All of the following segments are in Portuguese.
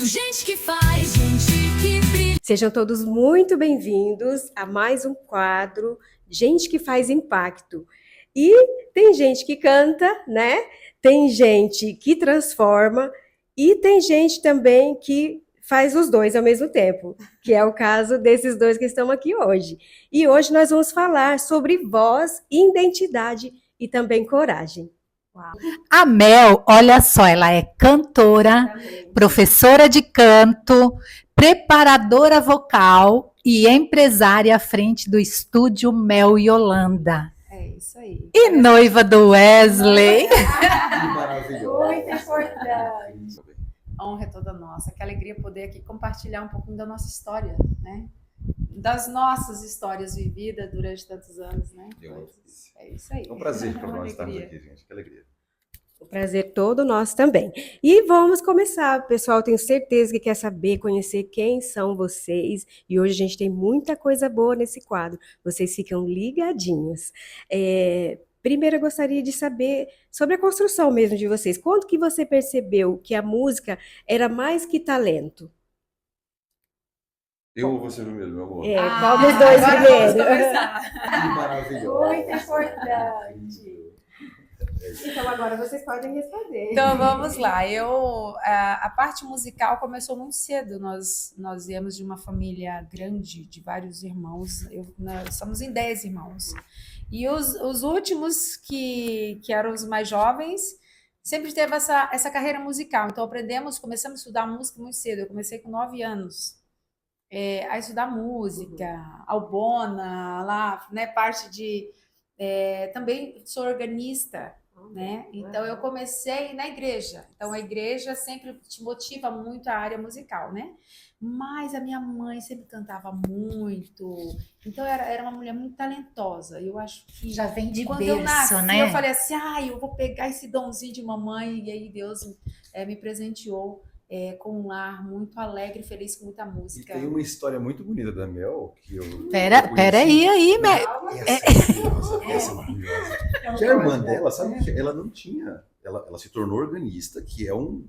Gente que faz, gente que brilha. Sejam todos muito bem-vindos a mais um quadro Gente que faz impacto. E tem gente que canta, né? Tem gente que transforma e tem gente também que faz os dois ao mesmo tempo, que é o caso desses dois que estão aqui hoje. E hoje nós vamos falar sobre voz, identidade e também coragem. A Mel, olha só, ela é cantora, professora de canto, preparadora vocal e empresária à frente do estúdio Mel Yolanda. É isso aí. E noiva do Wesley. Muito importante. A honra é toda nossa. Que alegria poder aqui compartilhar um pouquinho da nossa história, né? Das nossas histórias vividas durante tantos anos, né? É isso aí. É um prazer para nós estarmos aqui, gente. Que alegria. O prazer todo nosso também. E vamos começar, pessoal. Tenho certeza que quer saber, conhecer quem são vocês. E hoje a gente tem muita coisa boa nesse quadro. Vocês ficam ligadinhos. Primeiro, eu gostaria de saber sobre a construção mesmo de vocês. Quando que você percebeu que a música era mais que talento? Eu ou você primeiro, meu amor? Qual dos dois agora primeiro? vamos começar. Que maravilhoso. Muito importante. Então agora vocês podem responder. Então vamos lá. A parte musical começou muito cedo. Nós viemos de uma família grande, de vários irmãos. Nós somos em 10 irmãos. E os últimos, que eram os mais jovens, sempre teve essa carreira musical. Então começamos a estudar música muito cedo. Eu comecei com 9 anos a estudar música, albona, lá, né, parte de... também sou organista, né? Então eu comecei na igreja. Então a igreja sempre te motiva muito a área musical, né? Mas a minha mãe sempre cantava muito. Então era uma mulher muito talentosa. Eu acho que Já vem de quando berço, eu nasci, né? eu falei assim, eu vou pegar esse donzinho de mamãe. E aí Deus me presenteou com um lar muito alegre e feliz, com muita E música. tem uma história muito bonita da Mel que eu. Pera aí, Mel. Essa é maravilhosa. Que a irmã dela, sabe que ela não tinha. Ela se tornou organista, que é um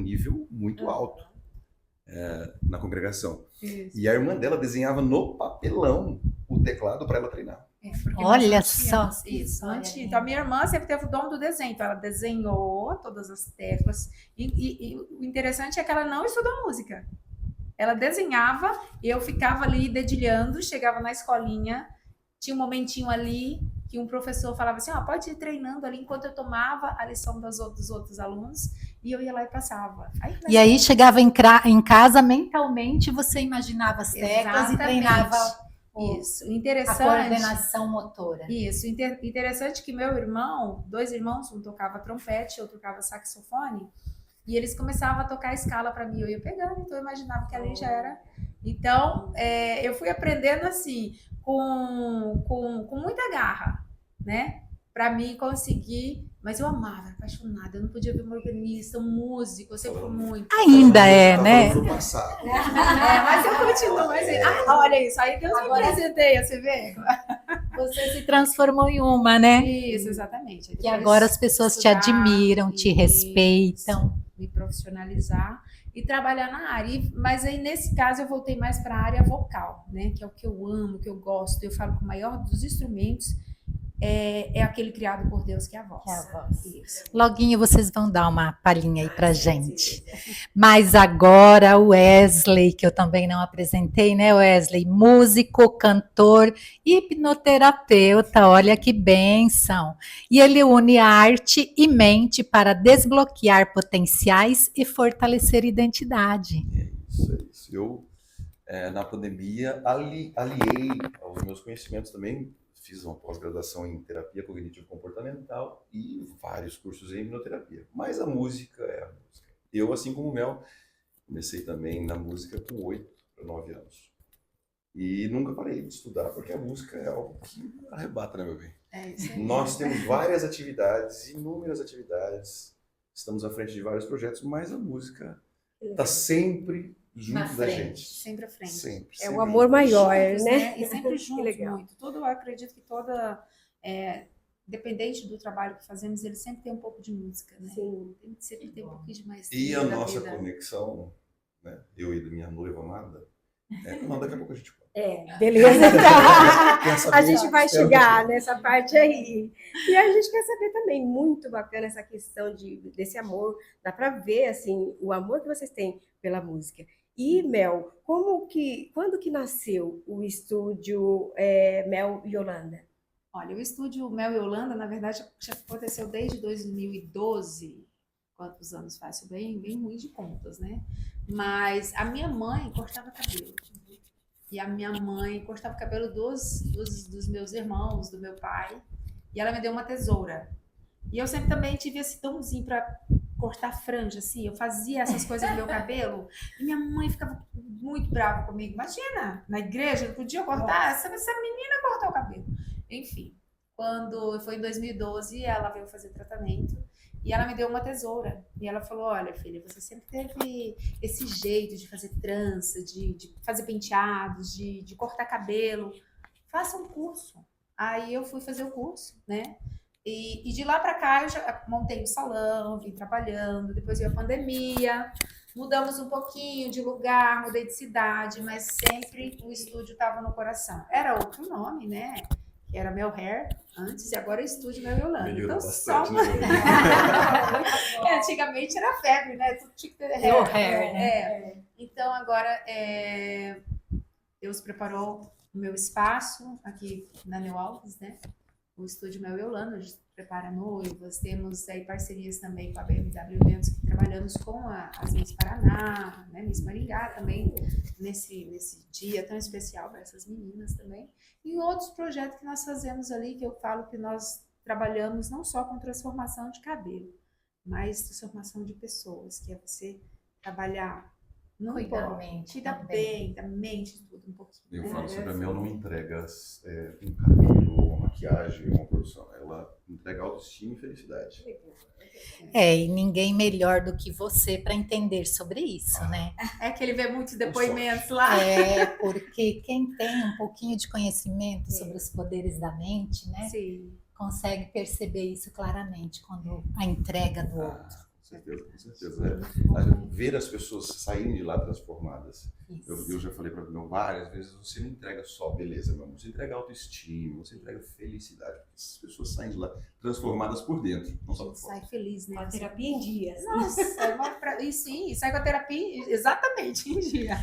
nível muito alto na congregação. Isso. E a irmã dela desenhava no papelão o teclado para ela treinar. Porque Olha nós não tínhamos só. isso, não Olha tinha. aí. Então, a minha irmã sempre teve o dom do desenho. Então, ela desenhou todas as teclas. E o interessante é que ela não estudou música. Ela desenhava e eu ficava ali dedilhando, chegava na escolinha, tinha um momentinho ali que um professor falava assim, pode ir treinando ali, enquanto eu tomava a lição dos outros alunos, e eu ia lá e passava. E aí chegava em casa, mentalmente, você imaginava as teclas e Exatamente. treinava Isso, a interessante. coordenação motora. Isso, interessante que meu irmão, 2 irmãos, um tocava trompete, outro tocava saxofone, e eles começavam a tocar a escala para mim, eu ia pegando, então eu imaginava que ali já era. Então, eu fui aprendendo assim, com muita garra, né? Para mim conseguir, mas eu amava, era apaixonada, eu não podia ver um organista, um músico, eu sempre fui muito. Ainda é, né? No passado. Mas eu continuo, mas olha isso, aí Deus me presenteia, você vê? Você se transformou em uma, né? Isso, exatamente. E agora as pessoas te admiram, te respeitam. Me profissionalizar e trabalhar na área. Mas aí, nesse caso, eu voltei mais para a área vocal, né? Que é o que eu amo, que eu gosto. Eu falo que o maior dos instrumentos é aquele criado por Deus, que é a voz. Que é a voz. Isso. Loguinho vocês vão dar uma palhinha aí pra gente. Mas agora o Wesley, que eu também não apresentei, né, Wesley? Músico, cantor, hipnoterapeuta, olha que bênção. E ele une arte e mente para desbloquear potenciais e fortalecer identidade. É isso. Eu, na pandemia, aliei aos meus conhecimentos também. Fiz uma pós-graduação em terapia cognitivo-comportamental e vários cursos em hipnoterapia. Mas a música é a música. Eu, assim como o Mel, comecei também na música com 8 para 9 anos. E nunca parei de estudar, porque a música é algo que arrebata, né, meu bem? É isso aí. Nós temos várias atividades, inúmeras atividades, estamos à frente de vários projetos, mas a música está sempre junto da gente. Sempre à frente. Sempre. É o amor maior, Juntos, né? E sempre juntos, legal. muito. Eu acredito que dependente do trabalho que fazemos, ele sempre tem um pouco de música, né? Sim. Sempre tem um pouquinho de maestria E a na nossa vida. conexão né? Eu e da minha noiva amada. Não, daqui a pouco a gente conta. Beleza, Quer então. saber? A gente vai Espero chegar que- nessa parte aí. E a gente quer saber também, muito bacana essa questão desse amor. Dá para ver, assim, o amor que vocês têm pela música. E, Mel, quando que nasceu o estúdio Mel e Yolanda? Olha, o estúdio Mel e Holanda, na verdade, já aconteceu desde 2012. Quantos anos faz? Isso bem ruim de contas, né? Mas a minha mãe cortava cabelo. E a minha mãe cortava o cabelo dos meus irmãos, do meu pai. E ela me deu uma tesoura. E eu sempre também tive esse domzinho para cortar franja, assim. Eu fazia essas coisas no meu cabelo. E minha mãe ficava muito brava comigo. Imagina, na igreja, não podia cortar. Essa menina cortou o cabelo. Enfim, quando foi em 2012, ela veio fazer tratamento. E ela me deu uma tesoura. E ela falou: olha, filha, você sempre teve esse jeito de fazer trança, de fazer penteados, de cortar cabelo. Faça um curso. Aí eu fui fazer o curso, né? E de lá para cá eu já montei o salão, vim trabalhando. Depois veio a pandemia, mudamos um pouquinho de lugar, mudei de cidade, mas sempre o estúdio estava no coração. Era outro nome, né? Que era Mel Hair antes, e agora é Estúdio Mel Yolanda. Melhorou Então, bastante, só né? antigamente era febre, né? Tudo tinha que ter hair. Meu hair, né? Então, agora Deus preparou o meu espaço aqui na Neo Alves, né? O Estúdio Mel Yolanda, a gente prepara noivas, temos aí parcerias também com a BMW Eventos, que trabalhamos com as Miss Paraná, né? Miss Maringá também, nesse dia tão especial para essas meninas também. E outros projetos que nós fazemos ali, que eu falo que nós trabalhamos não só com transformação de cabelo, mas transformação de pessoas, que é você trabalhar no Cuidar da mente cuidar também. bem, da mente, tudo um pouquinho. Eu né? falo sempre, a Mel não entrega um cabelo, uma maquiagem, uma produção. Ela entrega autoestima e felicidade. E ninguém melhor do que você para entender sobre isso, né? É que ele vê muitos depoimentos lá. Porque quem tem um pouquinho de conhecimento sobre os poderes da mente, né, Sim. consegue perceber isso claramente quando a entrega do outro. Com certeza. Ver as pessoas saírem de lá transformadas. Eu já falei para meu várias vezes, você não entrega só beleza, meu amor, você entrega autoestima, você entrega felicidade. As pessoas saem de lá transformadas por dentro, não só por fora. Sai feliz, né? A terapia em dias. Nossa, e sim, sai com a terapia exatamente em dia.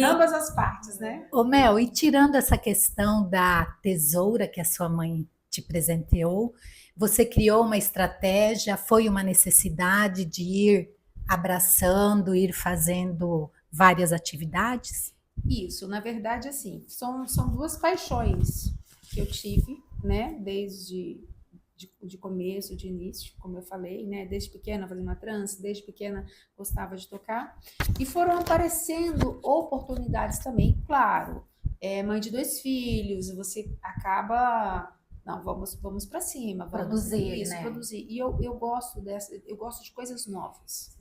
Ambas as partes, né? Ô Mel, e tirando essa questão da tesoura que a sua mãe te presenteou, você criou uma estratégia, foi uma necessidade de ir abraçando, ir fazendo várias atividades? Isso, na verdade, assim, são duas paixões que eu tive, né, desde de começo, de início, como eu falei, né, desde pequena fazendo uma trança, desde pequena gostava de tocar, e foram aparecendo oportunidades também, claro, mãe de 2 filhos, você acaba, não, vamos para cima, Produzir, isso, né? produzir, e eu gosto eu gosto de coisas novas,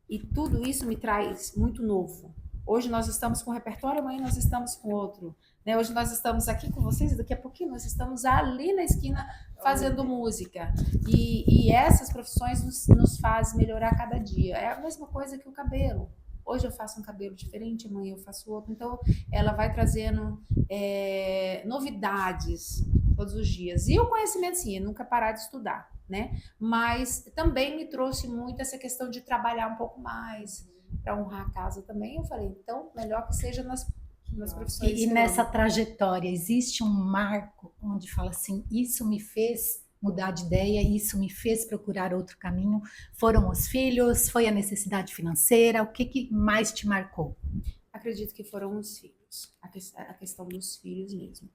e tudo isso me traz muito novo. Hoje nós estamos com um repertório, amanhã nós estamos com outro. Né? Hoje nós estamos aqui com vocês, daqui a pouquinho nós estamos ali na esquina fazendo música. E essas profissões nos fazem melhorar cada dia. É a mesma coisa que o cabelo. Hoje eu faço um cabelo diferente, amanhã eu faço outro. Então, ela vai trazendo novidades todos os dias. E o conhecimento, sim, é nunca parar de estudar, né? Mas também me trouxe muito essa questão de trabalhar um pouco mais, para honrar a casa também. Eu falei, então, melhor que seja nas profissões. E nessa trajetória, existe um marco onde fala assim, isso me fez mudar de ideia, isso me fez procurar outro caminho? Foram os filhos? Foi a necessidade financeira? O que mais te marcou? Acredito que foram os filhos, a questão dos filhos mesmo.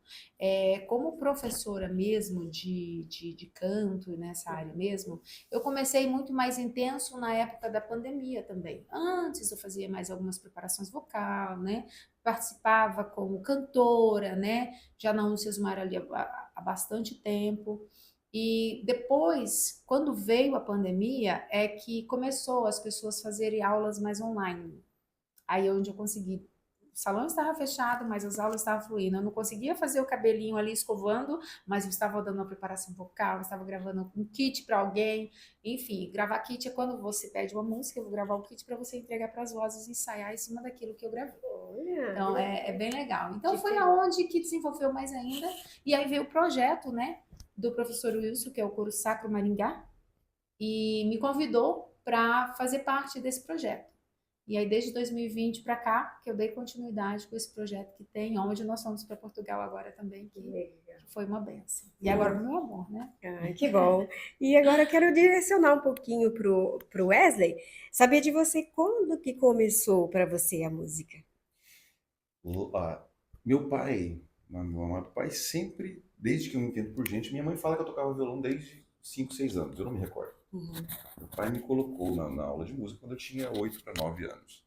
Como professora mesmo de canto nessa área mesmo, eu comecei muito mais intenso na época da pandemia também. Antes eu fazia mais algumas preparações vocal, né? Participava como cantora, né? Já na Unicesumar ali há bastante tempo. E depois, quando veio a pandemia, é que começou as pessoas fazerem aulas mais online. Aí é onde eu consegui salão estava fechado, mas as aulas estavam fluindo. Eu não conseguia fazer o cabelinho ali escovando, mas eu estava dando uma preparação vocal, eu estava gravando um kit para alguém. Enfim, gravar kit é quando você pede uma música, eu vou gravar o kit para você entregar para as vozes e ensaiar em cima daquilo que eu gravei. Olha, Então, é bem legal. Então, foi Diferente. aonde que desenvolveu mais ainda. E aí veio o projeto, né, do professor Wilson, que é o Coro Sacro Maringá, e me convidou para fazer parte desse projeto. E aí, desde 2020 para cá, que eu dei continuidade com esse projeto que tem, onde nós fomos para Portugal agora também, que foi uma benção. E agora, meu amor, né? Ai, que bom. E agora eu quero direcionar um pouquinho pro Wesley, saber de você quando que começou para você a música. Meu pai, meu amado pai, sempre, desde que eu me entendo por gente, minha mãe fala que eu tocava violão desde 5, 6 anos, eu não me recordo. Meu pai me colocou na aula de música quando eu tinha 8 para 9 anos.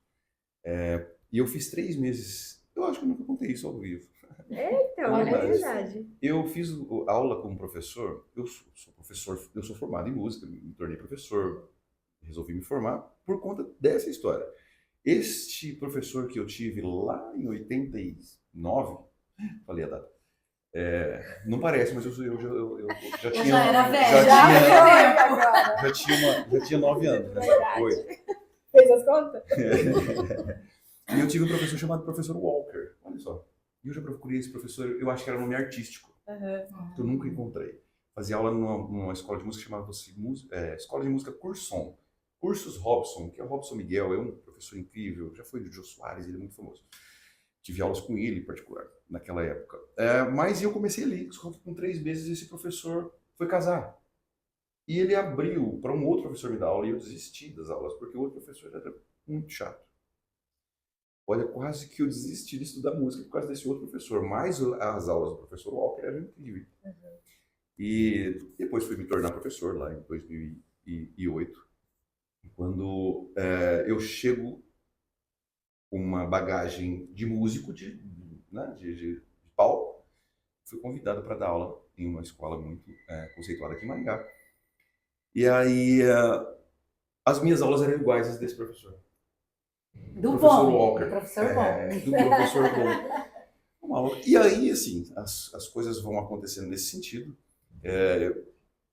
E eu fiz 3 meses, eu acho que eu nunca contei isso ao vivo. Então, Olha é isso. verdade. Eu fiz aula como professor, eu sou professor, eu sou formado em música, me tornei professor, resolvi me formar por conta dessa história. Este professor que eu tive lá em 89, falei a data, não parece, mas eu já tinha, já era velho. já tinha 9 anos, né? Verdade. 8. Fez as contas? E eu tive um professor chamado Professor Walker, olha só. E eu já procurei esse professor, eu acho que era nome artístico, que eu nunca encontrei. Fazia aula numa escola de música chamada Escola de Música Curson. Cursos Robson, que é o Robson Miguel, é um professor incrível, já foi do Jô Soares, ele é muito famoso. Tive aulas com ele em particular, naquela época. Mas eu comecei ali, com 3 meses, esse professor foi casar. E ele abriu para um outro professor me dar aula e eu desisti das aulas, porque o outro professor era muito chato. Olha, quase que eu desisti de estudar música por causa desse outro professor, mas as aulas do professor Walker eram incríveis. E depois fui me tornar professor lá em 2008, quando eu chego com uma bagagem de músico, de palco, fui convidado para dar aula em uma escola muito conceituada aqui em Maringá. E aí as minhas aulas eram iguais às desse professor. Do Professor bom, Walker. do professor bom. Do professor bom. E aí, assim, as coisas vão acontecendo nesse sentido.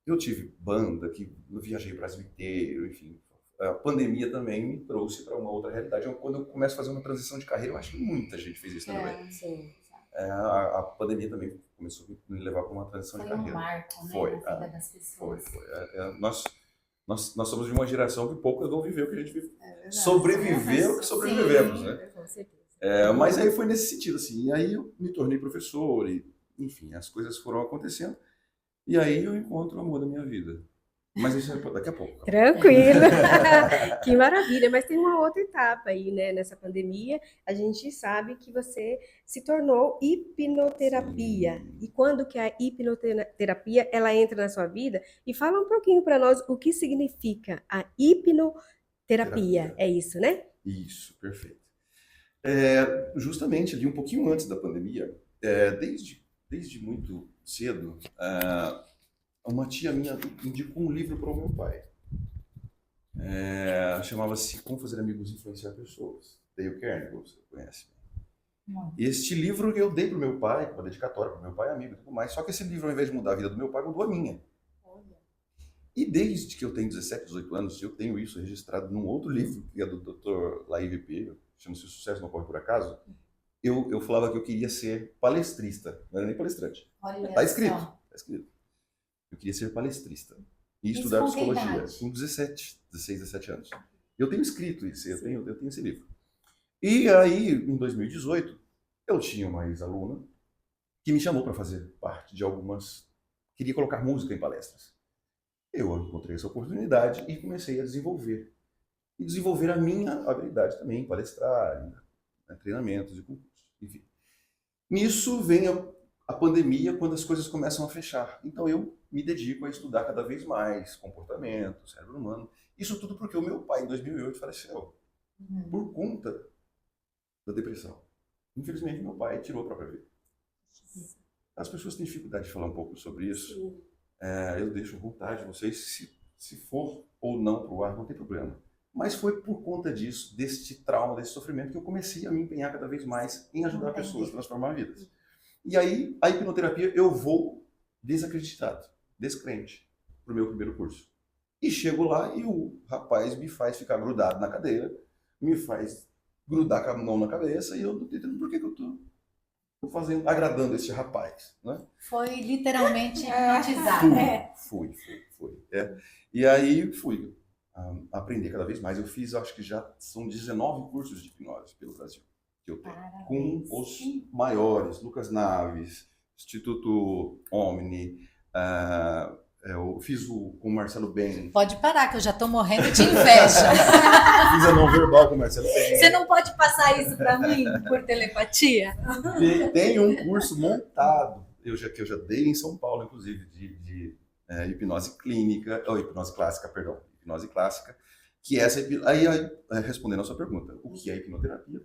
Eu tive banda, eu viajei o Brasil inteiro, enfim. A pandemia também me trouxe para uma outra realidade. Quando eu começo a fazer uma transição de carreira, eu acho que muita gente fez isso também. Sim. A pandemia também começou a me levar para uma transição de Foi um carreira. marco, né, Foi, na vida das pessoas. Foi. Nós somos de uma geração que poucas vão viver o que a gente vive. Sobreviver o que sobrevivemos, né? Com certeza. Mas aí foi nesse sentido, assim. E aí eu me tornei professor e, enfim, as coisas foram acontecendo. E aí eu encontro o amor da minha vida. Mas isso é daqui a pouco. Tranquilo. Que maravilha. Mas tem uma outra etapa aí, né? Nessa pandemia, a gente sabe que você se tornou hipnoterapia. Sim. E quando que a hipnoterapia ela entra na sua vida? E fala um pouquinho para nós o que significa a hipnoterapia. É isso, né? Isso, perfeito. Justamente ali um pouquinho antes da pandemia, desde muito cedo, uma tia minha indicou um livro para o meu pai. Chamava-se Como Fazer Amigos e Influenciar Pessoas. Dale Carnegie, você conhece. Este livro eu dei para o meu pai, uma dedicatória para o meu pai, amigo e tudo mais. Só que esse livro, ao invés de mudar a vida do meu pai, mudou a minha. E desde que eu tenho 17, 18 anos, eu tenho isso registrado num outro livro, que é do Dr. Laí P., chama-se O Sucesso Não Ocorre Por Acaso. Eu falava que eu queria ser palestrista, não era nem palestrante. Está escrito. Eu queria ser palestrista e estudar com que psicologia. idade? Com 16, 17 anos. Eu tenho escrito isso, eu tenho esse livro. E aí, em 2018, eu tinha uma ex-aluna que me chamou para fazer parte de algumas... Queria colocar música em palestras. Eu encontrei essa oportunidade e comecei a desenvolver. E desenvolver a minha habilidade também, em palestrar, em treinamentos e concursos, enfim. Nisso vem a pandemia, quando as coisas começam a fechar. Então eu me dedico a estudar cada vez mais comportamento, cérebro humano. Isso tudo porque o meu pai, em 2008, faleceu por conta da depressão. Infelizmente, meu pai tirou a própria vida. As pessoas têm dificuldade de falar um pouco sobre isso. Eu deixo à vontade vocês, se for ou não para o ar, não tem problema. Mas foi por conta disso, desse trauma, desse sofrimento, que eu comecei a me empenhar cada vez mais em ajudar Entendi. pessoas a transformar vidas. E aí, a hipnoterapia, eu vou desacreditado, descrente, pro meu primeiro curso. E chego lá e o rapaz me faz ficar grudado na cadeira, me faz grudar com a mão na cabeça, e eu não tô entendendo por que eu tô fazendo, agradando esse rapaz, né? Foi literalmente hipnotizado. Fui. E aí fui aprender cada vez mais. Eu fiz, acho que já são 19 cursos de hipnose pelo Brasil que eu tenho. Com os maiores, Lucas Naves, Instituto Omni, eu fiz com o Marcelo Ben, Pode parar, que eu já tô morrendo de inveja. fiz a não verbal com o Marcelo Ben. Você não pode passar isso para mim por telepatia? Tem um curso montado, que eu já dei em São Paulo, inclusive, de hipnose clínica, ou hipnose clássica, perdão, hipnose clássica, que essa aí, respondendo a sua pergunta, o que é hipnoterapia?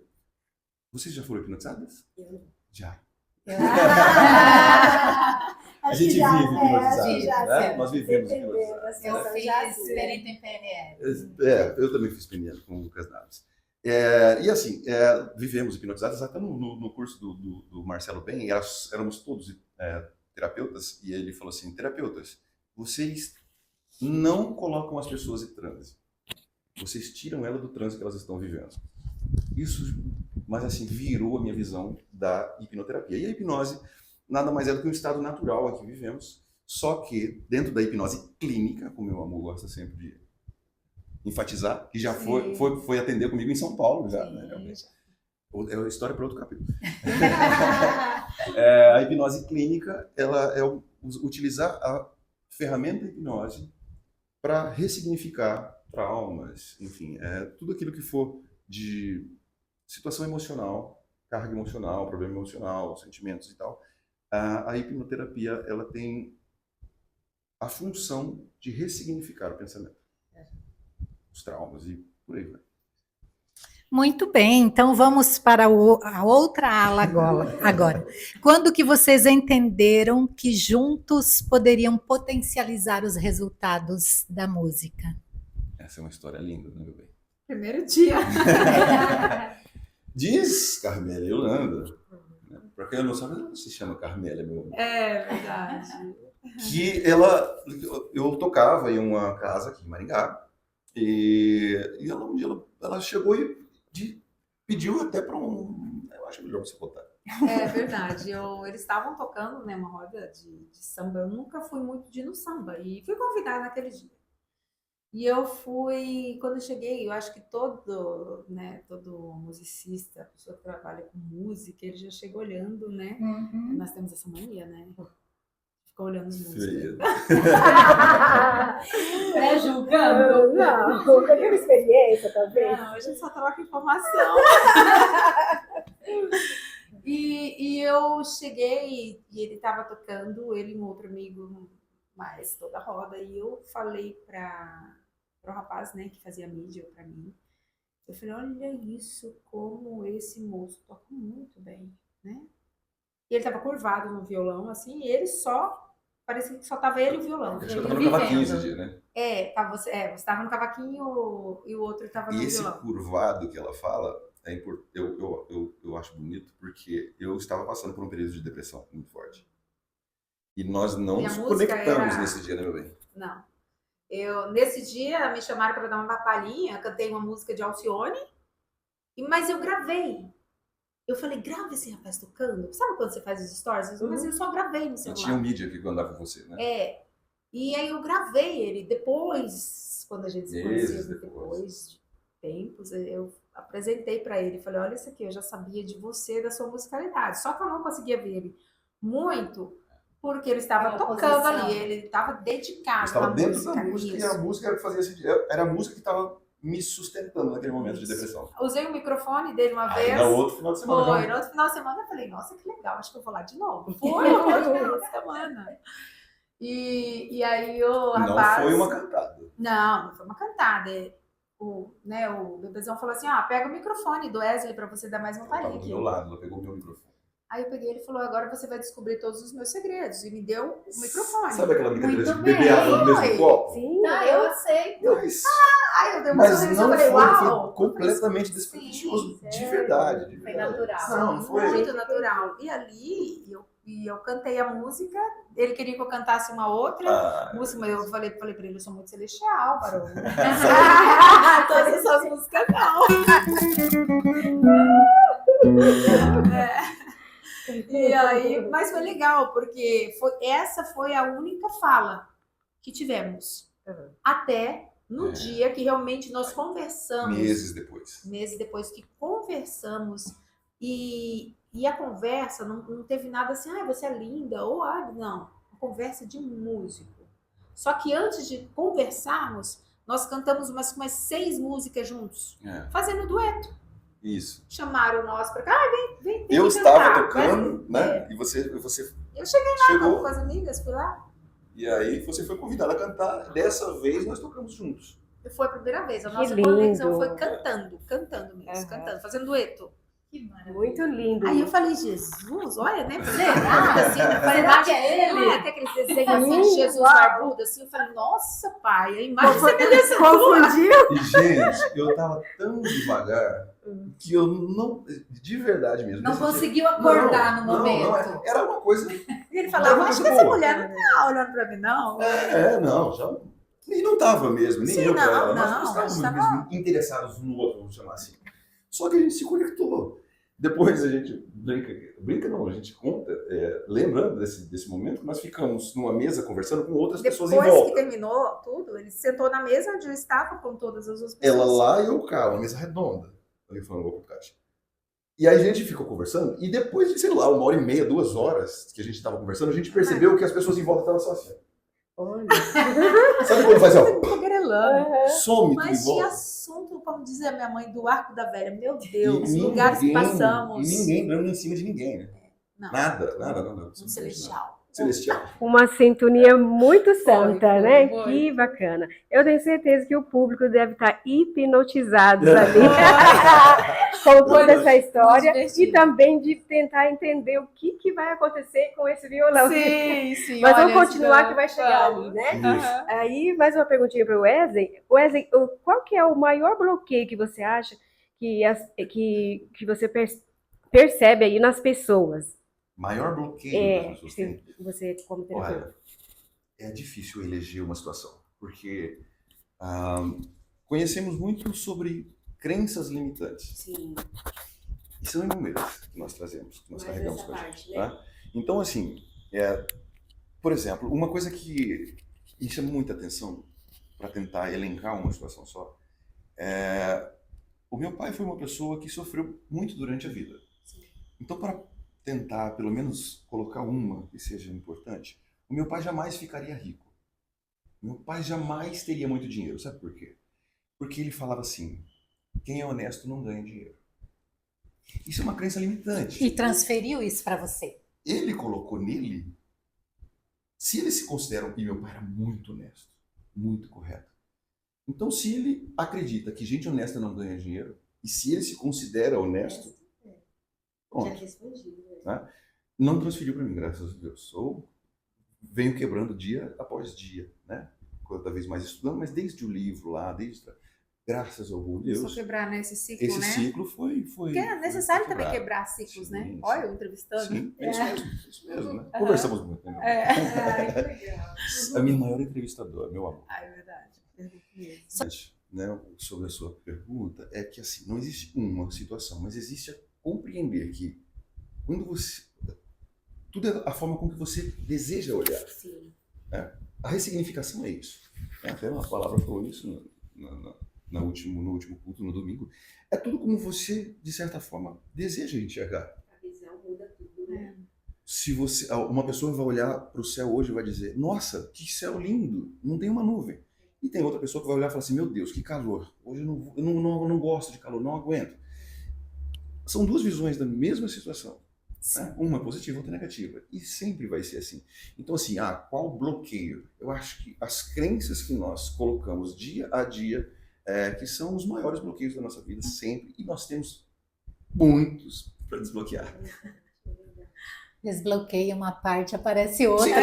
Vocês já foram hipnotizadas? Já. A gente vive hipnotizado, né? Nós vivemos hipnotizados. Eu fiz experiência em PNL. Eu também fiz PNL com o Lucas Naves. E assim, vivemos hipnotizados, até no curso do Marcelo Ben, éramos todos terapeutas, e ele falou assim, terapeutas, vocês não colocam as pessoas em transe, vocês tiram ela do transe que elas estão vivendo. Isso, mas assim, virou a minha visão da hipnoterapia. E a hipnose nada mais é do que um estado natural aqui vivemos, só que dentro da hipnose clínica, como meu amor gosta sempre de enfatizar, que já foi atender comigo em São Paulo, já, né, realmente. É história para outro capítulo. A hipnose clínica, ela é utilizar a ferramenta hipnose para ressignificar traumas, enfim, tudo aquilo que for de situação emocional, carga emocional, problema emocional, sentimentos e tal. A hipnoterapia, ela tem a função de ressignificar o pensamento, os traumas e por aí vai. Muito bem, então vamos para a outra ala agora. Quando que vocês entenderam que juntos poderiam potencializar os resultados da música? Essa é uma história linda, né, meu bem? Primeiro dia. Diz Carmélia Yolanda, né? Pra quem não sabe, ela não se chama Carmélia, meu amor. É verdade. Que eu tocava em uma casa aqui em Maringá, e um dia ela chegou e pediu até para eu acho melhor você botar. É verdade. Eles estavam tocando, né, uma roda de samba. Eu nunca fui muito de ir no samba e fui convidada naquele dia. E eu fui, quando eu cheguei, eu acho que todo musicista, pessoa que trabalha com música, ele já chega olhando, né? Uhum. Nós temos essa mania, né? Fica olhando os músicos. Julgando? Não, com aquela experiência, talvez. Não, a gente só troca informação. E eu cheguei e ele estava tocando, ele e um outro amigo, mais toda a roda, e eu falei para o rapaz, né, que fazia mídia para mim, eu falei, olha isso, como esse moço toca muito bem, né? E ele estava curvado no violão, assim, e ele parecia que só tava ele e o violão. Acho que eu tava no cavaquinho esse dia, né? Você estava no cavaquinho e o outro estava no E esse violão. curvado que ela fala, eu acho bonito, porque eu estava passando por um período de depressão muito forte. E nós não nos conectamos nesse dia, né, meu bem? Não. Nesse dia, me chamaram para dar uma palhinha, cantei uma música de Alcione, mas eu gravei. Eu falei, grava esse rapaz tocando. Sabe quando você faz os stories? Mas eu só gravei no celular. Tinha um mídia que andava com você, né? E aí eu gravei ele. Depois, quando a gente se conhecia, depois de tempos, eu apresentei para ele. Falei, olha isso aqui, eu já sabia de você, da sua musicalidade. Só que eu não conseguia ver ele muito, porque ele estava tocando ali, ele estava dedicado. Estava dentro da música e a música era o que fazia sentido. Era a música que estava me sustentando naquele momento de depressão. Usei o microfone dele uma vez. No outro final de semana. No outro final de semana eu falei, nossa, que legal, acho que eu vou lá de novo. Foi no outro final de semana. E aí o rapaz... Não foi uma cantada. Não foi uma cantada. O bebezão falou assim, pega o microfone do Wesley pra você dar mais uma palhinha aqui. Do meu lado, ela pegou o meu microfone. Aí eu peguei ele e falou, agora você vai descobrir todos os meus segredos. E me deu o microfone. Sabe aquela brincadeira de beber água no mesmo copo? Sim, eu aceito. Mas... Ai, eu dei um Mas sorriso, não eu falei, foi, uau. foi completamente despretensioso, de verdade. De Foi verdade. natural. Não, não foi. Muito natural. E ali, eu cantei a música, ele queria que eu cantasse uma outra Ah, música, mas eu falei pra ele, eu sou muito celestial, Barão. Todas essas músicas não. E aí, mas foi legal, porque essa foi a única fala que tivemos. Até no dia que realmente nós conversamos. Meses depois que conversamos e a conversa não teve nada assim, você é linda, ou não. Uma conversa de músico. Só que antes de conversarmos, nós cantamos umas 6 músicas juntos, fazendo dueto. Isso. Chamaram nós pra cá, vem Eu estava tocando, né? E você eu cheguei lá chegou. com as amigas, fui lá. E aí você foi convidada a cantar. Dessa vez nós tocamos juntos. Foi a primeira vez. A Que nossa lindo. conexão foi cantando mesmo, cantando, fazendo dueto. Que maravilha. Muito lindo. Aí eu falei, Jesus, olha, né? Será? Assim, Será que é ele? Não é até aquele desenho assim de Jesus barbudo, assim. Eu falei, nossa, pai, a imagem semelhança Confundiu? E, gente, eu tava tão devagar que eu não. De verdade mesmo. Não nesse dia- conseguiu acordar no Não, momento. era uma coisa. ele falava, Não, acho coisa que essa boa. mulher não tá olhando pra mim, não. Não, já. E não tava mesmo, nem Sim, eu pra não, ela. não, Nós estávamos nós tava- mesmo interessados um no outro, vamos chamar assim. Só que a gente se conectou. Depois a gente brinca não, a gente conta, lembrando desse momento, nós ficamos numa mesa conversando com outras pessoas em Depois que volta. terminou tudo, ele sentou na mesa onde eu estava com todas as outras pessoas. Ela lá e eu cá, uma mesa redonda. Ali falando vou pro caixa. E aí a gente ficou conversando, e depois de, sei lá, 1h30, 2 horas que a gente estava conversando, a gente percebeu que as pessoas em volta estavam só assim. Olha. Sabe quando faz assim, Grelando. ó, some tudo em Mas tinha volta? assunto, como dizia a minha mãe, do Arco da Velha. Meu E Deus, lugares que passamos. E ninguém dando em cima de ninguém, né? Não. Nada. Um celestial. Celestial. Uma sintonia muito santa, foi, né? foi. Que bacana. Eu tenho certeza que o público deve estar hipnotizado ali com toda essa história Muito divertido. e também de tentar entender o que vai acontecer com esse violão. Sim. Mas olha, vamos continuar esse que vai chegar ali, vamos. né? Isso. Aí, mais uma perguntinha para o Wesley. Wesley, qual que é o maior bloqueio que você acha que você percebe aí nas pessoas? Maior bloqueio que as pessoas têm. Você como terapeuta. Olha, é difícil eleger uma situação, porque conhecemos muito sobre crenças limitantes. Sim. E são inúmeras que nós trazemos, que nós Mais carregamos essa com a parte, gente. né? Tá? Então, assim, por exemplo, uma coisa que me chama muita atenção, para tentar elencar uma situação só, o meu pai foi uma pessoa que sofreu muito durante a vida. Então, para tentar, pelo menos, colocar uma que seja importante, o meu pai jamais ficaria rico. Meu pai jamais teria muito dinheiro. Sabe por quê? Porque ele falava assim, quem é honesto não ganha dinheiro. Isso é uma crença limitante. E transferiu isso para você. Ele colocou nele, se ele se considera, e meu pai era muito honesto, muito correto. Então, se ele acredita que gente honesta não ganha dinheiro, e se ele se considera honesto, pronto. Né? Não transferiu para mim, graças a Deus. Eu venho quebrando dia após dia, né? Cada vez mais estudando, mas desde o livro lá, graças ao bom Deus. Só quebrar, né, esse ciclo, Esse né? ciclo foi Porque é necessário foi também quebrar ciclos, Sim, né? sim. Olha, eu entrevistando. Sim, é isso mesmo, né? Conversamos muito, né? Ai, que legal. A minha maior entrevistadora, meu amor. Ai, é verdade. Né, sobre a sua pergunta, é que assim, não existe uma situação, mas existe a compreender que quando você... Tudo é a forma com que você deseja olhar. Sim. Né? A ressignificação é isso. Até uma palavra falou isso no último culto, no domingo. É tudo como você, de certa forma, deseja enxergar. A visão muda tudo, né? Se uma pessoa vai olhar para o céu hoje e vai dizer, nossa, que céu lindo, não tem uma nuvem. E tem outra pessoa que vai olhar e falar assim, meu Deus, que calor. Hoje eu não gosto de calor, não aguento. São duas visões da mesma situação. Né? Uma positiva, outra negativa. E sempre vai ser assim. Então, assim, qual bloqueio? Eu acho que as crenças que nós colocamos dia a dia, que são os maiores bloqueios da nossa vida, sempre. E nós temos muitos para desbloquear. Desbloqueia uma parte, aparece outra. Sim.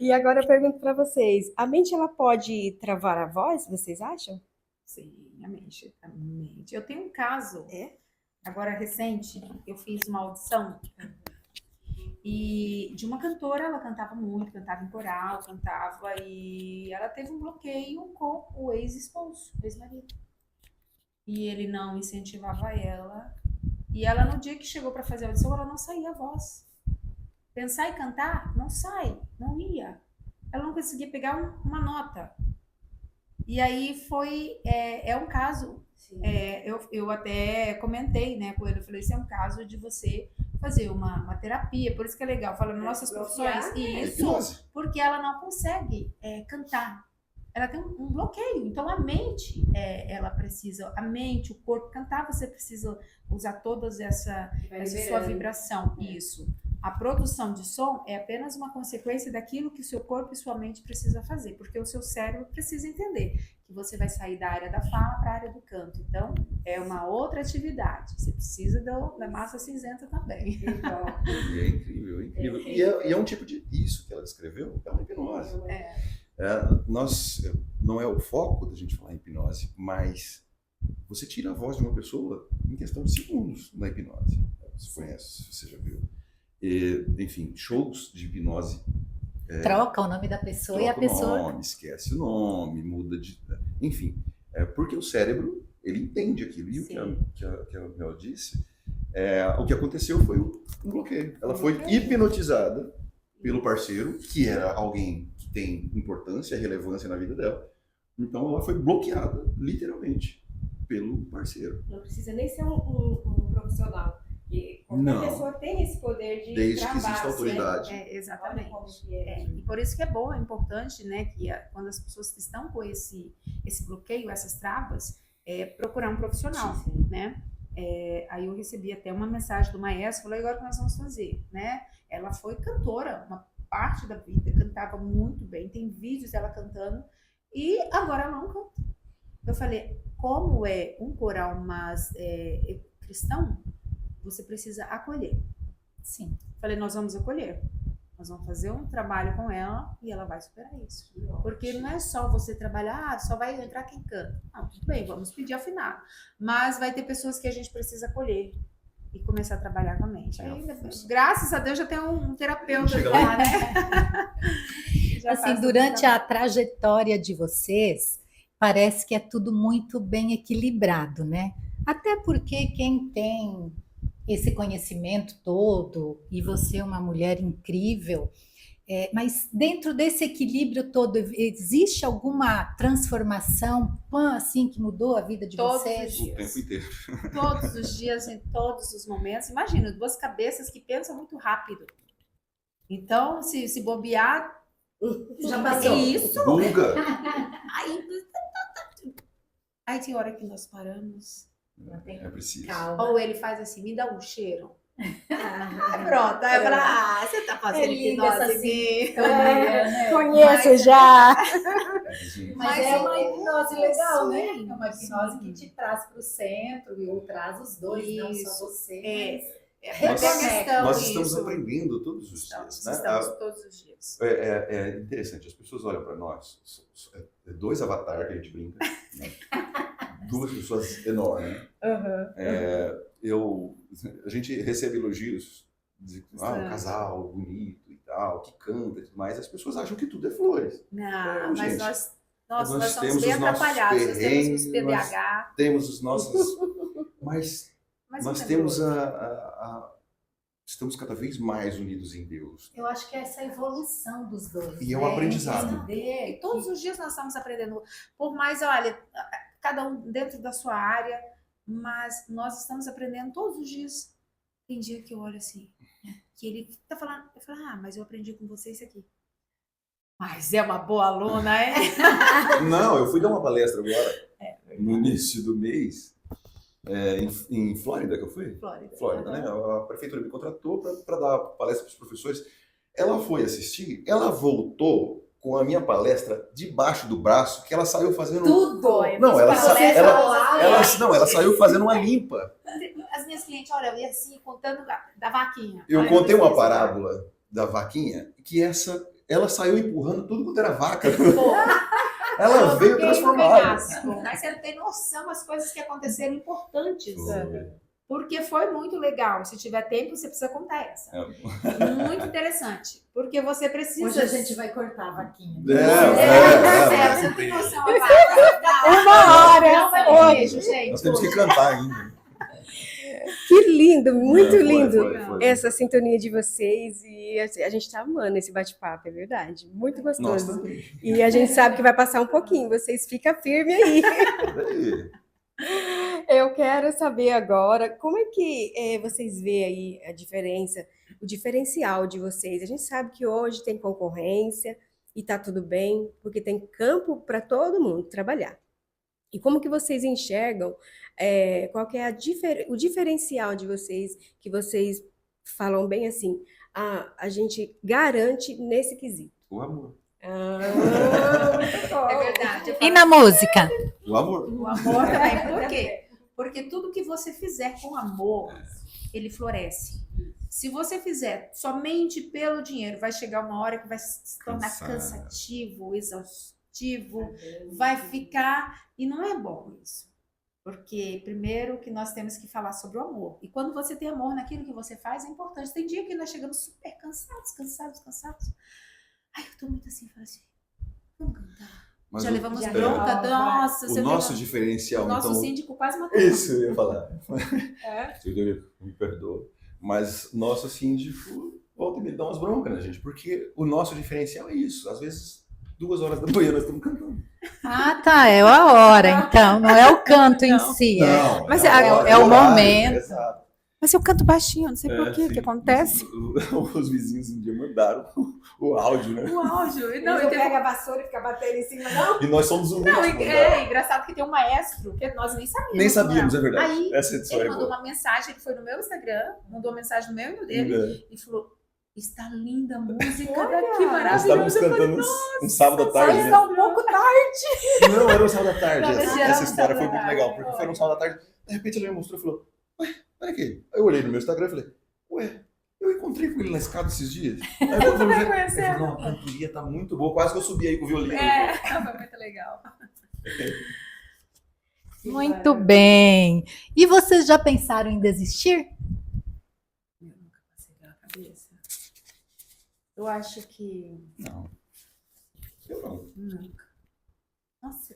E agora eu pergunto para vocês, a mente ela pode travar a voz, vocês acham? Sim, a mente, a mente. Eu tenho um caso, agora recente, eu fiz uma audição e de uma cantora, ela cantava muito, cantava em coral, cantava e ela teve um bloqueio com o ex-esposo, ex-marido. E ele não incentivava ela. E ela, no dia que chegou para fazer a audição, ela não saía a voz. Pensar e cantar, não sai, não ia. Ela não conseguia pegar uma nota. E aí foi, um caso, eu até comentei, né, com ele, eu falei, esse é um caso de você fazer uma terapia, por isso que é legal, falando nossas profissões, isso, porque ela não consegue cantar. Ela tem um bloqueio, então a mente, ela precisa, a mente, o corpo, cantar, você precisa usar toda essa sua vibração, isso. A produção de som é apenas uma consequência daquilo que o seu corpo e sua mente precisa fazer, porque o seu cérebro precisa entender que você vai sair da área da fala para a área do canto. Então, é uma outra atividade. Você precisa da massa cinzenta também. E é incrível, é incrível. E é um tipo de... Isso que ela descreveu é uma hipnose. Não é o foco da gente falar em hipnose, mas você tira a voz de uma pessoa em questão de segundos na hipnose. Você conhece, você já viu. Enfim, shows de hipnose. Troca o nome da pessoa e a pessoa... o nome, esquece o nome, muda de... Enfim, porque o cérebro, ele entende aquilo. E o que a Mel disse, o que aconteceu foi um bloqueio. Ela foi hipnotizada pelo parceiro, que era alguém que tem importância, relevância na vida dela. Então ela foi bloqueada, literalmente, pelo parceiro. Não precisa nem ser um profissional. E qualquer pessoa tem esse poder de desde travar, que exista autoridade. Exatamente. E por isso que é bom, é importante, né, que quando as pessoas estão com esse bloqueio, essas travas, procurar um profissional, né? Aí eu recebi até uma mensagem do maestro, falou, agora o que nós vamos fazer, né? Ela foi cantora, uma parte da vida, cantava muito bem, tem vídeos dela cantando, e agora ela não canta. Eu falei, como é um coral, mas cristão, você precisa acolher. Sim. Falei, nós vamos acolher. Nós vamos fazer um trabalho com ela e ela vai superar isso. Porque não é só você trabalhar, só vai entrar quem canta. Tudo bem, vamos pedir afinado. Mas vai ter pessoas que a gente precisa acolher e começar a trabalhar com a mente. Aí, graças a Deus já tem um terapeuta lá, né? Assim, durante a trajetória de vocês, parece que é tudo muito bem equilibrado, né? Até porque quem tem esse conhecimento todo, e você é uma mulher incrível, mas dentro desse equilíbrio todo, existe alguma transformação, assim, que mudou a vida de vocês? O tempo inteiro. Todos os dias, em todos os momentos. Imagina, duas cabeças que pensam muito rápido. Então, se bobear, já passou. Isso. Buga. Aí tem hora que nós paramos. É preciso. Calma. Ou ele faz assim, me dá um cheiro. Pronto. Aí eu falo, você tá fazendo hipnose aqui. Conheço já. Mas é uma hipnose legal, né? Sim, É uma hipnose que te traz para o centro ou traz os dois, não só Isso. você. Nós estamos aprendendo todos os dias, né? Estamos todos os dias. É interessante, as pessoas olham para nós, dois avatares que a gente brinca, né? Duas pessoas enormes. A gente recebe elogios de um casal bonito e tal, que canta e tudo mais, as pessoas acham que tudo é flores. Não, mas gente, nós temos somos bem os nossos atrapalhados, nós temos os perrengues, TDAH. Temos os nossos... Mas nós temos estamos cada vez mais unidos em Deus. Eu acho que é essa evolução dos dois. E é um aprendizado. E todos os dias nós estamos aprendendo. Por mais, olha, cada um dentro da sua área, mas nós estamos aprendendo todos os dias. Tem dia que eu olho assim, que ele tá falando, eu falo, mas eu aprendi com você isso aqui. Mas é uma boa aluna, é? Não, eu fui dar uma palestra agora, no início do mês, em Flórida, que eu fui? Flórida, né? A prefeitura me contratou para dar palestra para os professores. Ela foi assistir, ela voltou com a minha palestra debaixo do braço, que ela saiu fazendo... Tudo! Não, ela saiu fazendo uma limpa. As minhas clientes, olha, eu ia assim, contando da vaquinha. Eu contei uma parábola da vaquinha, que essa ela saiu empurrando tudo quanto era vaca. Pô, Ela eu veio fiquei um transformada. penhasco. Mas você não tem noção das coisas que aconteceram importantes. Porque foi muito legal. Se tiver tempo, você precisa contar essa. Muito interessante. Porque você precisa. Hoje a gente vai cortar a vaquinha. Você não tem noção. Uma hora. Não vai beijo, gente. Nós temos que cantar ainda. Que lindo, muito Foi, lindo foi. essa sintonia de vocês. E assim, a gente tá amando esse bate-papo, é verdade. Muito Nós gostoso. também. E a gente sabe que vai passar um pouquinho, vocês ficam firmes aí. Daí. Eu quero saber agora, como é que vocês veem aí a diferença, o diferencial de vocês? A gente sabe que hoje tem concorrência e tá tudo bem, porque tem campo para todo mundo trabalhar. E como que vocês enxergam, qual que é o diferencial de vocês, que vocês falam bem assim, a gente garante nesse quesito? O amor. É verdade. E na música? O amor. O amor também. Por quê? Porque tudo que você fizer com amor, ele floresce. Se você fizer somente pelo dinheiro, vai chegar uma hora que vai se tornar cansativo, exaustivo, vai ficar... E não é bom isso. Porque, primeiro, que nós temos que falar sobre o amor. E quando você tem amor naquilo que você faz, é importante. Tem dia que nós chegamos super cansados. Ai, eu tô muito assim, falo assim, vamos cantar. Mas Já o- levamos é, bronca, nossa. O você nosso leva- diferencial, o nosso então... síndico quase matou. Isso eu ia falar. É. Senhor, me perdoa. Mas nosso síndico volta e me dá umas broncas, né, gente? Porque o nosso diferencial é isso. Às vezes, 2 horas da manhã nós estamos cantando. Ah, tá. É a hora, então. Não é o canto em si. Não, Mas a é hora, o horário, momento. Exato. Mas eu canto baixinho, não sei por quê, o sim. que acontece. Os vizinhos um dia mandaram o áudio, né? O áudio. Não, Não, eu tenho... pega a vassoura e fica batendo em cima, não? E nós somos o Não, único. é engraçado que tem um maestro que nós nem sabíamos. Nem sabíamos, não é verdade. Aí, Essa edição ele é mandou boa. uma mensagem, ele foi no meu Instagram, mandou uma mensagem no meu e no dele, e falou, está linda a música daqui, Nós maravilhosa. estávamos cantando um sábado à tarde, né? Está um pouco tarde. Não, era um sábado à tarde. Não, esse era Essa um história sábado foi à muito tarde. legal, porque foi num sábado à tarde. De repente ele me mostrou e falou: ué, olha aqui. Aí eu olhei no meu Instagram e falei: ué, eu encontrei com ele na escada esses dias. Aí eu falei: vai ele conhecer, falou: não, a cantoria tá muito boa. Quase que eu subi aí com o violino. Foi muito legal. Muito bem. E vocês já pensaram em desistir? Eu nunca passei pela cabeça. Eu acho que Não. Eu não. nunca. Nossa,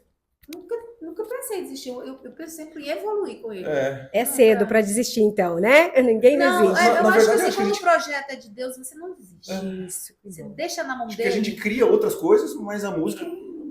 nunca pensei em desistir. Eu penso sempre em evoluir com ele. É cedo para desistir, então, né? Ninguém Não, desiste. eu Na acho verdade, que acho assim, que a quando gente- o projeto é de Deus, você não desiste. Isso, que Você bom. deixa na mão Acho que a dele. gente cria outras coisas, mas a música.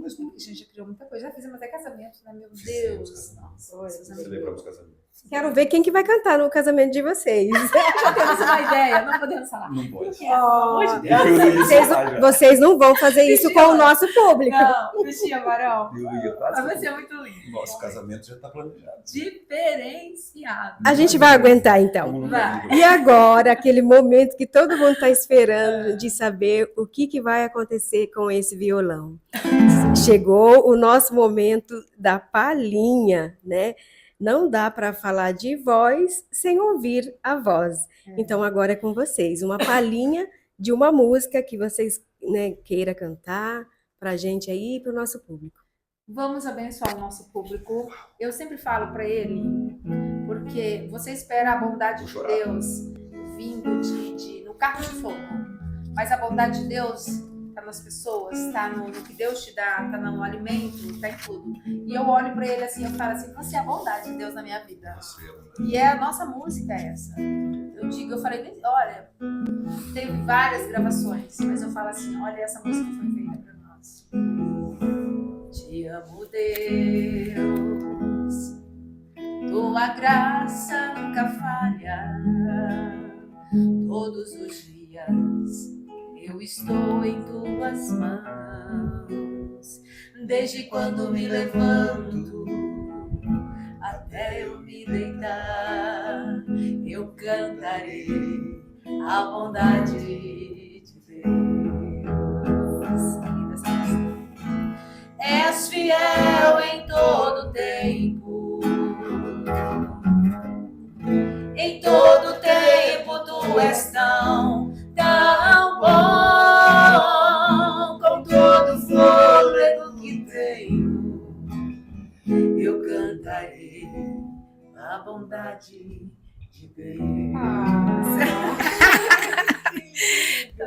Mas não. A gente já criou muita coisa. Já fizemos até casamento, né? Meu Fizemos Deus. casamento. Nossa, Celebramos casamento. Quero ver quem que vai cantar no casamento de vocês. já temos uma ideia, não podemos falar. Não pode. Pelo amor de Deus. Eu ia Vocês, falar já. vocês não vão fazer isso com o nosso público. Não, bichinha, Barão. Eu ia quase. Vai ser muito lindo. Nosso casamento já tá planejado. Diferenciado. A gente vai aguentar, então. Como não Vai. vai. E agora, aquele momento que todo mundo está esperando de saber o que vai acontecer com esse violão. Chegou o nosso momento da palhinha, né? Não dá para falar de voz sem ouvir a voz. Então, agora é com vocês. Uma palhinha de uma música que vocês, né, queira cantar para a gente aí e para o nosso público. Vamos abençoar o nosso público. Eu sempre falo para ele, porque você espera a bondade Vou de chorar. Deus vindo no carro de fogo, mas a bondade de Deus está nas pessoas, está no que Deus te dá, está no alimento, está em tudo. E eu olho para ele assim, eu falo assim, você é a bondade de Deus na minha vida. E é a nossa música essa. Eu falei, olha, teve várias gravações, mas eu falo assim, olha, essa música foi feita para nós. Te amo, Deus, tua graça nunca falha. Todos os dias eu estou em tuas mãos. Desde quando me levanto até eu me deitar, eu cantarei a bondade de Deus. Linda essa música. És fiel em todo tempo. Em todo tempo tu és tão bom. a bondade de Deus.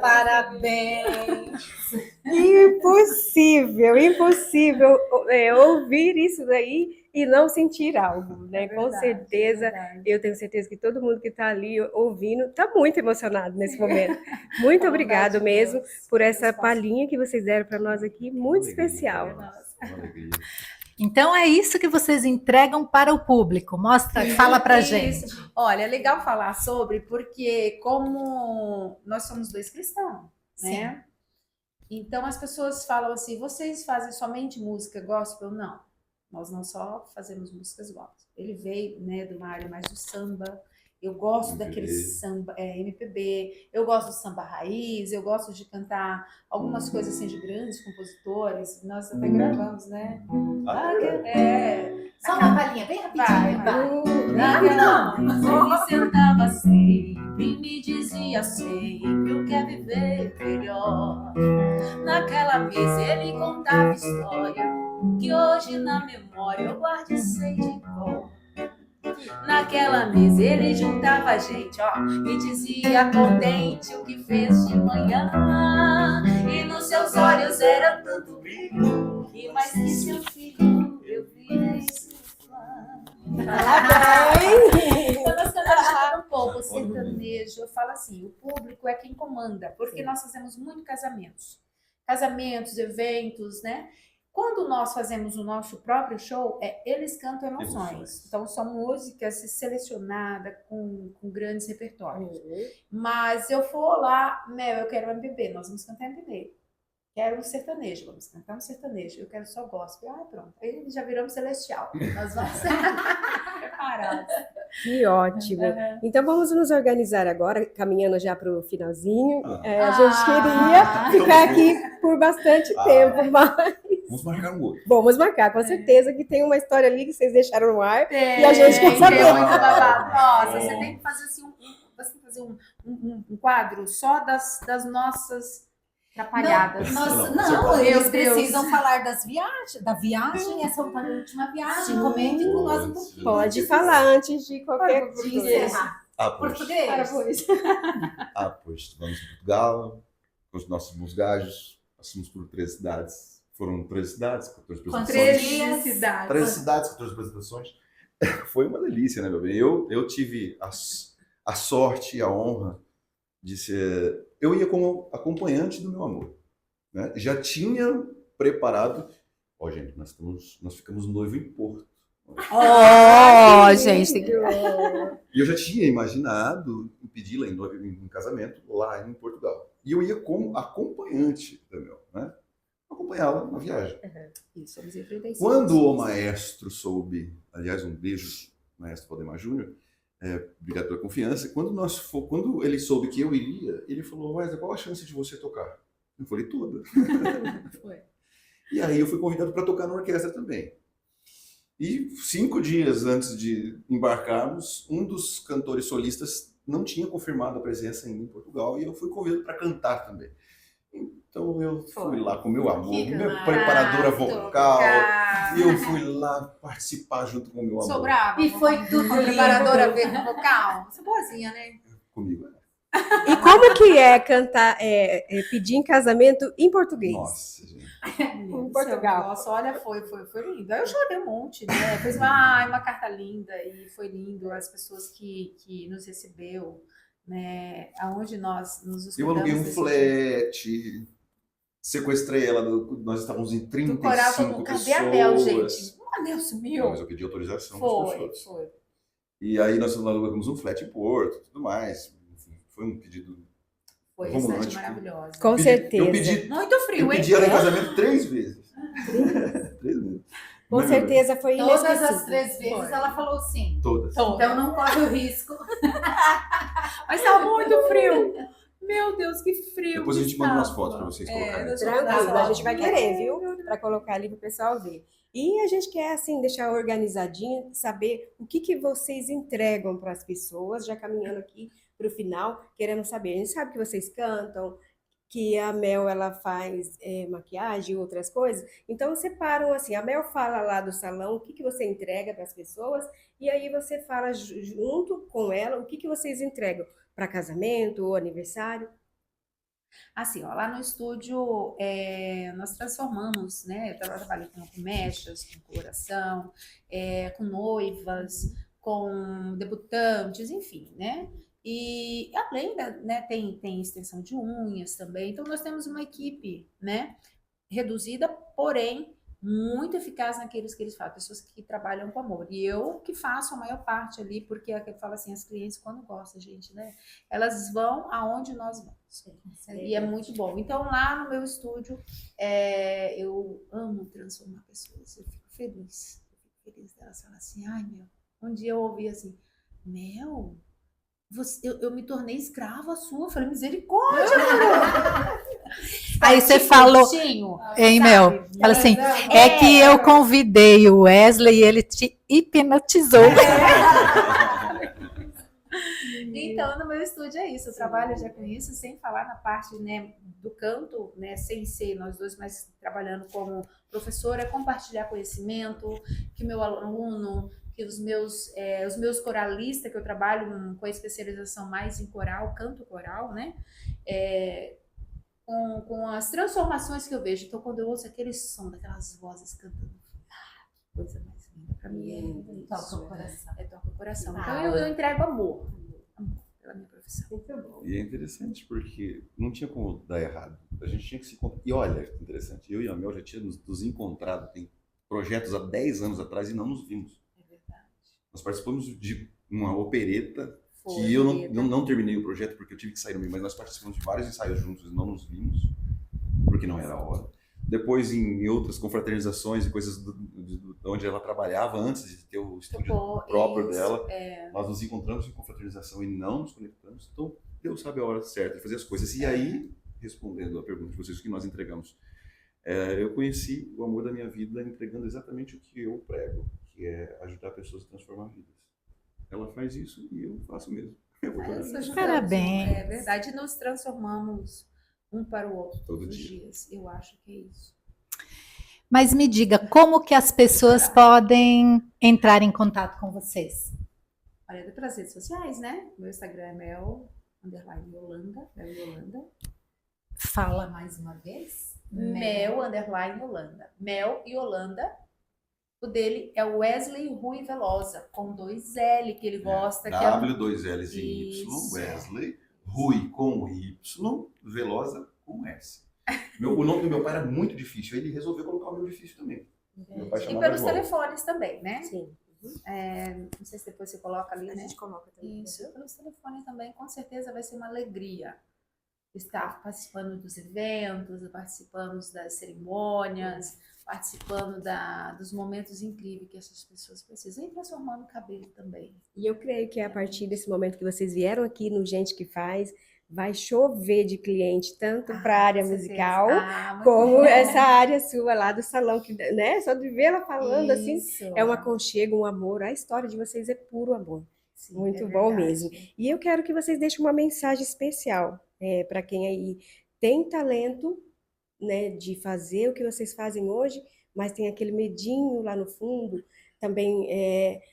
Parabéns! Impossível ouvir isso daí e não sentir algo, né? Com certeza, eu tenho certeza que todo mundo que está ali ouvindo está muito emocionado nesse momento. Muito obrigado mesmo por essa palhinha que vocês deram para nós aqui, muito especial. Uma alegria. Então é isso que vocês entregam para o público. Mostra, fala pra gente. Isso. Olha, é legal falar sobre, porque como nós somos dois cristãos, né? Então as pessoas falam assim, vocês fazem somente música gospel? Não, nós não só fazemos músicas gospel. Ele veio, né, de uma área mais do samba. Eu gosto daquele samba, MPB, eu gosto do samba raiz, eu gosto de cantar algumas coisas assim de grandes compositores. Nós até gravamos, né? Só uma palhinha, bem rapidinho. Vai. Naquela ele sentava sempre e me dizia sempre o que é viver melhor. Naquela mesa ele contava história que hoje na memória eu guardo e sei de cor. Naquela mesa ele juntava a gente, ó, e dizia contente o que fez de manhã. E nos seus olhos era tanto brilho, e mais que seu filho eu virei seu fã. Quando nós cantamos um pouco sertanejo, eu falo assim, o público é quem comanda, porque nós fazemos muito casamentos, eventos, né? Quando nós fazemos o nosso próprio show, eles cantam emoções. Então, são músicas selecionadas com grandes repertórios. Mas eu for lá, eu quero MPB, nós vamos cantar MPB. Quero um sertanejo, vamos cantar um sertanejo. Eu quero só gospel. Pronto. Aí já viramos celestial. Nós vamos preparados. Que ótimo. Então vamos nos organizar agora, caminhando já para o finalzinho. A gente queria ficar aqui por bastante tempo, mas Vamos marcar um outro. vamos marcar, com certeza que tem uma história ali que vocês deixaram no ar. Tem, E a gente quer saber. Tem muito babado. Nossa, você tem que fazer assim, um quadro só das nossas atrapalhadas. Não, Meu eles Deus. precisam falar da viagem, essa foi a última viagem. Comente com nós um pouquinho. Pode falar antes de qualquer De coisa. encerrar. Pois. Português. Pois. Vamos para Portugal, com os nossos musgajos, passamos por 3 cidades. Foram 3 cidades, 14 apresentações. 13 cidades. 3 cidades, 14 apresentações. Foi uma delícia, né, meu bem? Eu tive a sorte e a honra de ser... Eu ia como acompanhante do meu amor, né? Já tinha preparado... Gente, nós ficamos noivo em Porto. Gente. E eu já tinha imaginado pedi-la em casamento lá em Portugal. E eu ia como acompanhante da Mel, né? Acompanhá-la na viagem. Isso, somos em 35. Quando o maestro soube, aliás, um beijo, maestro Valdemar Júnior, obrigado pela confiança, quando ele soube que eu iria, ele falou, Wesley, qual a chance de você tocar? Eu falei, toda. Foi. E aí eu fui convidado para tocar na orquestra também. E 5 dias antes de embarcarmos, um dos cantores solistas não tinha confirmado a presença ainda em Portugal e eu fui convidado para cantar também. Então eu fui lá com meu amor, minha preparadora vocal, e eu fui lá participar junto com o meu amor. Sou brava. E foi tudo Uma preparadora vocal. Sou boazinha, né? Comigo. E como que é cantar, pedir em casamento em português? Nossa, gente. Em Portugal. Nossa, olha, foi lindo. Aí eu chorei um monte, né? Fez uma carta linda e foi lindo. As pessoas que nos recebeu, né? Aonde nós nos hospedamos. Eu aluguei um nesse flat, sequestrei ela, nós estávamos em 35 Corava, cadê pessoas. a Bel, gente? A Bel sumiu. Não, mas eu pedi autorização das pessoas. Foi. E aí nós alugamos um flat em Porto, tudo mais. Enfim, foi um pedido Foi romântico. bastante maravilhosa. Com certeza. Eu pedi, Muito frio, eu hein? pedi ela em casamento 3 vezes. 3 vezes. Com certeza foi Todas inesquecível. as 3 vezes Foi. ela falou sim. Todas. Então não corre o risco. Mas tá muito frio. Meu Deus, que frio. Depois a que gente manda umas estava. fotos para vocês colocarem. nós Tranquilo, vamos dar a gente vai foto. querer, viu? Para colocar ali para o pessoal ver. E a gente quer, assim, deixar organizadinho, saber o que vocês entregam para as pessoas, já caminhando aqui para o final, queremos saber. A gente sabe que vocês cantam, que a Mel ela faz maquiagem e outras coisas. Então separam assim, a Mel fala lá do salão o que que você entrega para as pessoas e aí você fala junto com ela o que que vocês entregam para casamento ou aniversário. Assim, ó, lá no estúdio nós transformamos, né? Eu trabalho com mechas, com coloração, com noivas, com debutantes, enfim, né? E além né, tem extensão de unhas também. Então nós temos uma equipe, né? Reduzida, porém muito eficaz naqueles que eles fazem, pessoas que trabalham com amor. E eu que faço a maior parte ali, porque é que eu falo assim, as clientes quando gostam, gente, né? Elas vão aonde nós vamos. E é muito bom. Então, lá no meu estúdio, eu amo transformar pessoas. Eu fico feliz. Eu fico feliz delas falarem assim, ai, meu. Um dia eu ouvi assim, Mel, eu me tornei escrava sua. Eu falei, misericórdia, Aí você falou, hein, Mel? Fala assim, é que eu convidei o Wesley e ele te hipnotizou. Então, no meu estúdio é isso, eu trabalho já com isso, sem falar na parte, né, do canto, né, sem ser nós dois, mas trabalhando como professora, compartilhar conhecimento, que meu aluno, que os meus coralistas, que eu trabalho com a especialização mais em coral, canto coral, né, com as transformações que eu vejo. Então, quando eu ouço aquele som daquelas vozes cantando, coisa mais linda para mim Toca o coração. toca o coração. Então, eu entrego amor pela minha profissão. Muito bom. E é interessante porque não tinha como dar errado. A gente tinha que se encontrar. E olha, que interessante, eu e a Mel já tínhamos nos encontrado, tem projetos há 10 anos atrás e não nos vimos. É verdade. Nós participamos de uma opereta Foi, que eu não terminei o projeto porque eu tive que sair no meio, mas nós participamos de vários ensaios juntos e não nos vimos, porque não era a hora. Depois, em outras confraternizações e coisas onde ela trabalhava, antes de ter o estúdio próprio dela, nós nos encontramos em confraternização e não nos conectamos. Então, Deus sabe a hora certa de fazer as coisas. E aí, respondendo a pergunta de vocês, o que nós entregamos? Eu conheci o amor da minha vida entregando exatamente o que eu prego, que é ajudar pessoas a transformar vidas. Ela faz isso e eu faço mesmo. Parabéns. É verdade, nos transformamos um para o outro Todo todos os dia. dias. Eu acho que é isso. Mas me diga, como que as pessoas podem entrar em contato com vocês? Olha, pelas redes sociais, né? Meu Instagram é Mel_Yolanda, Mel Yolanda. Fala mais uma vez. Mel_Yolanda. Mel Yolanda. O dele é o Wesley Rui Velosa, com 2 L, que ele gosta. Que W2Ls e Y, Isso. Wesley, Rui com Y, Velosa com S. O nome do meu pai era muito difícil, ele resolveu colocar o meu difícil também. Meu pai E chamava pelos igual. telefones também, né? Sim. Não sei se depois você coloca ali, A né? gente coloca também. Isso, pelos telefones também, com certeza vai ser uma alegria estar participando dos eventos, participando das cerimônias, participando dos momentos incríveis que essas pessoas precisam, e transformando o cabelo também. E eu creio que a partir desse momento que vocês vieram aqui no Gente que Faz, vai chover de cliente, tanto para a área com certeza. musical, Muito como bom. essa área sua lá do salão, que, né? Só de vê-la falando assim, Isso. é um aconchego, um amor. A história de vocês é puro amor. Sim, Muito é bom verdade. mesmo. E eu quero que vocês deixem uma mensagem especial para quem aí tem talento, né, de fazer o que vocês fazem hoje, mas tem aquele medinho lá no fundo, também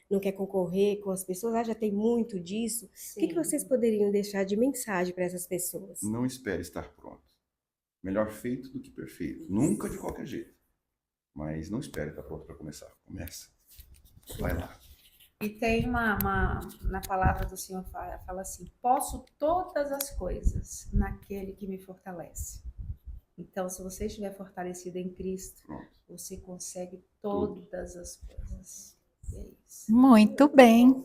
não quer concorrer com as pessoas, já tem muito disso. O que Sim. vocês poderiam deixar de mensagem para essas pessoas? Não espere estar pronto. Melhor feito do que perfeito. Nunca de qualquer jeito. Mas não espere estar pronto para começar. Começa. Vai lá. E tem na palavra do Senhor fala assim: posso todas as coisas naquele que me fortalece. Então, se você estiver fortalecido em Cristo, Pronto. você consegue todas as coisas. E é isso. Muito bem.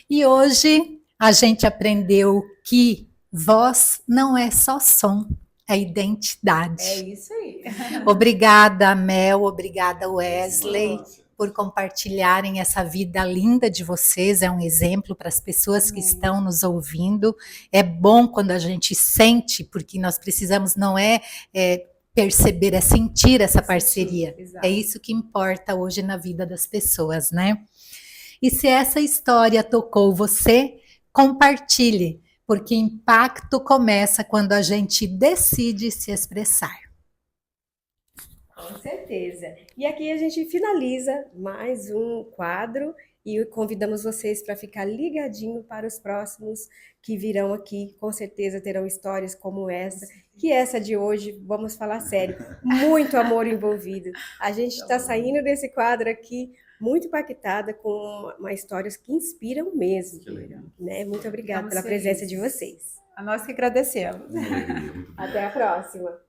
E hoje a gente aprendeu que voz não é só som, é identidade. É isso aí. Obrigada, Mel, obrigada, Wesley, Nossa. por compartilharem essa vida linda de vocês. É um exemplo para as pessoas que estão nos ouvindo. É bom quando a gente sente, porque nós precisamos, não é perceber, é sentir essa parceria. Exato. É isso que importa hoje na vida das pessoas, né? E se essa história tocou você, compartilhe, porque impacto começa quando a gente decide se expressar. Com certeza. E aqui a gente finaliza mais um quadro e convidamos vocês para ficar ligadinho para os próximos que virão aqui. Com certeza terão histórias como essa, que essa de hoje, vamos falar sério, muito amor envolvido. A gente está saindo desse quadro aqui muito impactada com histórias que inspiram mesmo, Que legal. né? Muito obrigada Ficamos pela presença de felizes. vocês. A nós que agradecemos. Uma alegria, muito Até a próxima.